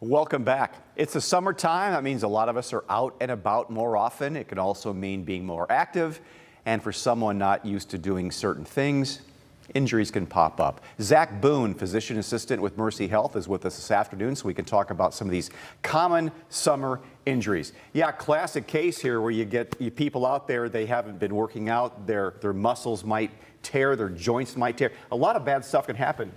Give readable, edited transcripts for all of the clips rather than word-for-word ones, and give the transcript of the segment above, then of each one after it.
Welcome back. It's the summertime. That means a lot of us are out and about more often. It can also mean being more active. And for someone not used to doing certain things, injuries can pop up. Zach Boone, physician assistant with Mercy Health, is with us this afternoon so we can talk about some of these common summer injuries. Yeah, classic case here where you get people out there, they haven't been working out, their muscles might tear, their joints might tear. A lot of bad stuff can happen.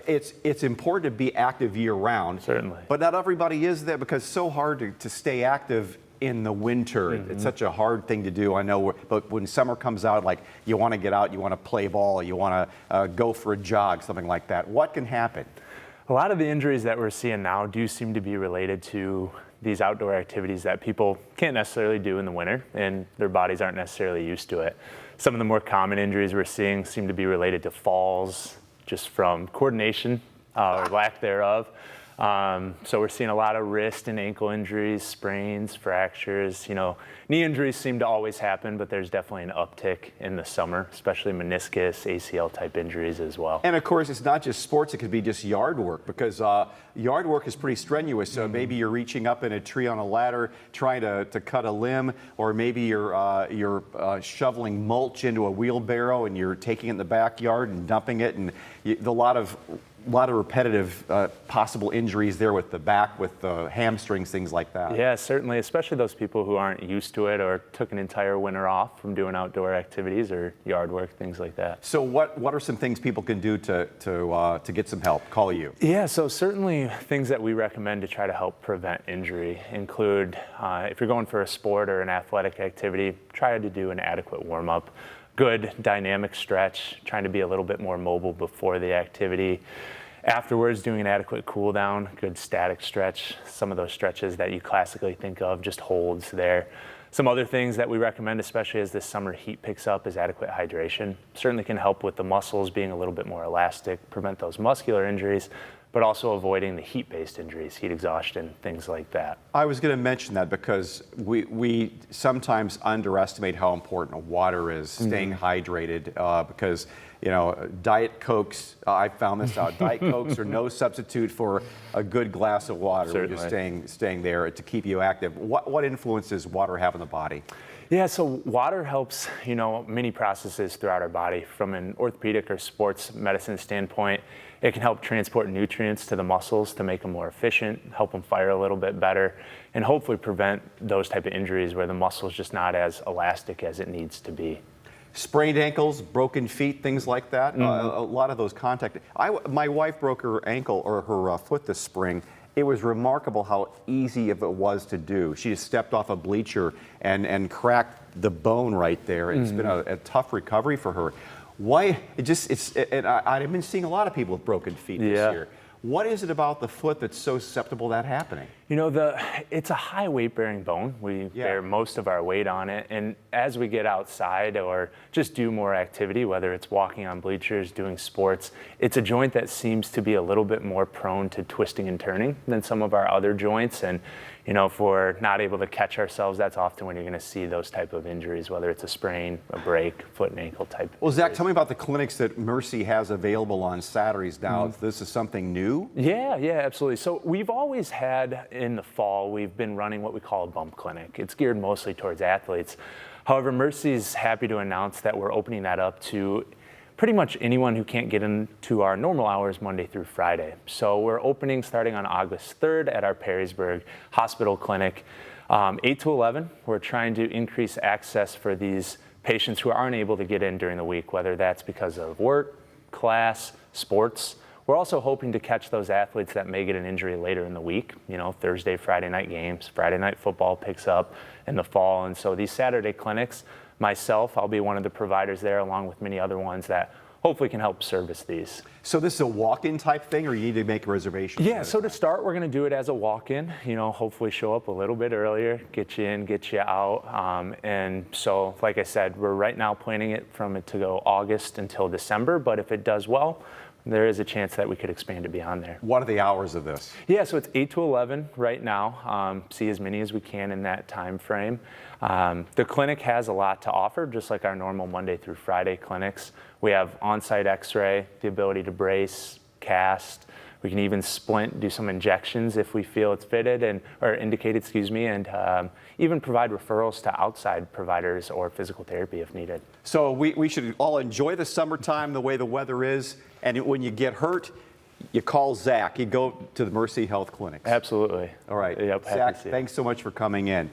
It's important to be active year-round. Certainly. But not everybody is there because it's so hard to stay active in the winter. It's such a hard thing to do. I know, but when summer comes out, like you want to get out, you want to play ball, you want to go for a jog, something like that. What can happen? A lot of the injuries that we're seeing now do seem to be related to these outdoor activities that people can't necessarily do in the winter, and their bodies aren't necessarily used to it. Some of the more common injuries we're seeing seem to be related to falls, just from coordination or lack thereof. So we're seeing a lot of wrist and ankle injuries, sprains, fractures. Knee injuries seem to always happen, but there's definitely an uptick in the summer, especially meniscus, ACL type injuries as well. And of course, it's not just sports, it could be just yard work, because yard work is pretty strenuous. So maybe you're reaching up in a tree on a ladder trying to cut a limb, or maybe you're shoveling mulch into a wheelbarrow and you're taking it in the backyard and dumping it, and a lot of repetitive possible injuries there with the back, with the hamstrings, things like that. Yeah, certainly, especially those people who aren't used to it or took an entire winter off from doing outdoor activities or yard work, things like that. So what are some things people can do to get some help? Call you. Yeah, so certainly things that we recommend to try to help prevent injury include, if you're going for a sport or an athletic activity, try to do an adequate warm-up. Good dynamic stretch, trying to be a little bit more mobile before the activity. Afterwards, doing an adequate cool down, good static stretch. Some of those stretches that you classically think of, just holds there. Some other things that we recommend, especially as this summer heat picks up, is adequate hydration. Certainly can help with the muscles being a little bit more elastic, prevent those muscular injuries, but also avoiding the heat-based injuries, heat exhaustion, things like that. I was going to mention that because we sometimes underestimate how important water is, staying hydrated, because Diet Cokes, I found this out, Diet Cokes are no substitute for a good glass of water. Certainly. We're just staying there to keep you active. What influence does water have on the body? Yeah, so water helps, many processes throughout our body. From an orthopedic or sports medicine standpoint, it can help transport nutrients to the muscles to make them more efficient, help them fire a little bit better, and hopefully prevent those type of injuries where the muscle is just not as elastic as it needs to be. Sprained ankles, broken feet, things like that. A lot of those contact. My wife broke her ankle or her foot this spring. It was remarkable how easy it was to do. She just stepped off a bleacher and cracked the bone right there. It's been a tough recovery for her. Why? I've been seeing a lot of people with broken feet this year. What is it about the foot that's so susceptible to that happening? It's a high weight-bearing bone. We bear most of our weight on it, and as we get outside or just do more activity, whether it's walking on bleachers, doing sports, it's a joint that seems to be a little bit more prone to twisting and turning than some of our other joints. And if we're not able to catch ourselves, that's often when you're going to see those type of injuries, whether it's a sprain, a break, foot and ankle type. Well, Zach, tell me about the clinics that Mercy has available on Saturdays now. This is something new? Yeah, absolutely. So we've always had, in the fall, we've been running what we call a bump clinic. It's geared mostly towards athletes. However, Mercy's happy to announce that we're opening that up to pretty much anyone who can't get into our normal hours Monday through Friday. So we're opening starting on August 3rd at our Perrysburg Hospital Clinic, 8 to 11. We're trying to increase access for these patients who aren't able to get in during the week, whether that's because of work, class, sports. We're also hoping to catch those athletes that may get an injury later in the week. Thursday, Friday night games, Friday night football picks up in the fall. And so these Saturday clinics, myself, I'll be one of the providers there along with many other ones that hopefully can help service these. So this is a walk-in type thing, or you need to make a reservation? Yeah, so to start, we're going to do it as a walk-in, hopefully show up a little bit earlier, get you in, get you out. And so, like I said, we're right now planning it to go August until December, but if it does well, there is a chance that we could expand it beyond there. What are the hours of this? Yeah, so it's 8 to 11 right now. See as many as we can in that time frame. The clinic has a lot to offer, just like our normal Monday through Friday clinics. We have on-site x-ray, the ability to brace, cast. We can even splint, do some injections if we feel it's fitted or indicated, and even provide referrals to outside providers or physical therapy if needed. So we should all enjoy the summertime the way the weather is, and when you get hurt, you call Zach. You go to the Mercy Health Clinics. Absolutely. All right. Yep, happy Zach, to see you. thanks so much for coming in.